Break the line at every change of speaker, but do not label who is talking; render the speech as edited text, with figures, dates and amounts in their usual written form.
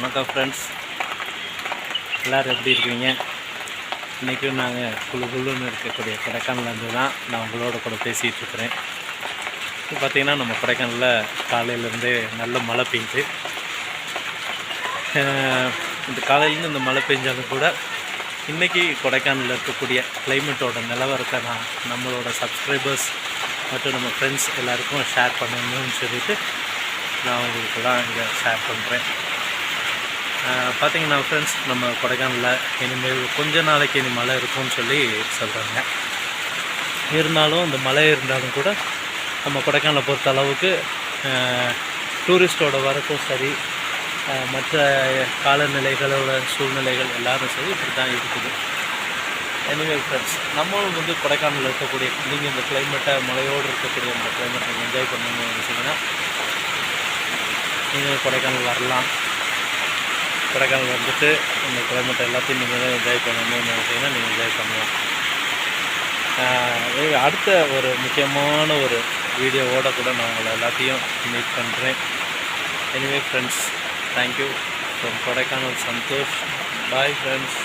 வணக்கம் ஃப்ரெண்ட்ஸ், எல்லோரும் எப்படி இருக்கீங்க? இன்றைக்கும் நாங்கள் குழுன்னு இருக்கக்கூடிய கொடைக்கானலேருந்து தான் நான் உங்களோட கூட பேசிகிட்ருக்குறேன். இப்போ பார்த்திங்கன்னா நம்ம கொடைக்கானலில் காலையிலேருந்து நல்ல மழை பெய்யுது. இந்த காலையிலேருந்து இந்த மழை பெஞ்சாலும் கூட இன்றைக்கி கொடைக்கானலில் இருக்கக்கூடிய கிளைமேட்டோட நிலவரத்தை நான் நம்மளோட சப்ஸ்கிரைபர்ஸ் மற்றும் நம்ம ஃப்ரெண்ட்ஸ் எல்லாேருக்கும் ஷேர் பண்ணணும்னு சொல்லிவிட்டு நான் உங்களுக்கெல்லாம் இதை ஷேர் பண்ணுறேன். பார்த்திங்கன்னா ஃப்ரெண்ட்ஸ், நம்ம கொடைக்கானலில் இனிமேல் கொஞ்ச நாளைக்கு இனி மழை இருக்கும்னு சொல்லி சொல்கிறாங்க. இருந்தாலும் இந்த மழை இருந்தாலும் கூட நம்ம கொடைக்கானலை பொறுத்த அளவுக்கு டூரிஸ்டோட வரக்கும் சரி, மற்ற காலநிலைகளோட சூழ்நிலைகள் எல்லோரும் சரி இப்படி தான் இருக்குது. எனிவே ஃப்ரெண்ட்ஸ், நம்மளும் வந்து கொடைக்கானலில் இருக்கக்கூடிய நீங்கள் இந்த கிளைமேட்டை மழையோடு இருக்கக்கூடிய அந்த கிளைமேட்டை என்ஜாய் பண்ணணும்னு நினச்சிங்கன்னா நீங்கள் கொடைக்கானல் வரலாம். கொடைக்கானல் வந்துட்டு இந்த கிளைமேட்டை எல்லாத்தையும் நீங்கள் தான் என்ஜாய் பண்ணணும்னு நினச்சிங்கன்னா நீங்கள் என்ஜாய் பண்ணலாம். அடுத்த ஒரு முக்கியமான ஒரு வீடியோவோடு கூட நான் உங்களை எல்லாத்தையும் மீட் பண்ணுறேன். Anyway friends, thank you from Kodaikanal Santhosh. Bye friends.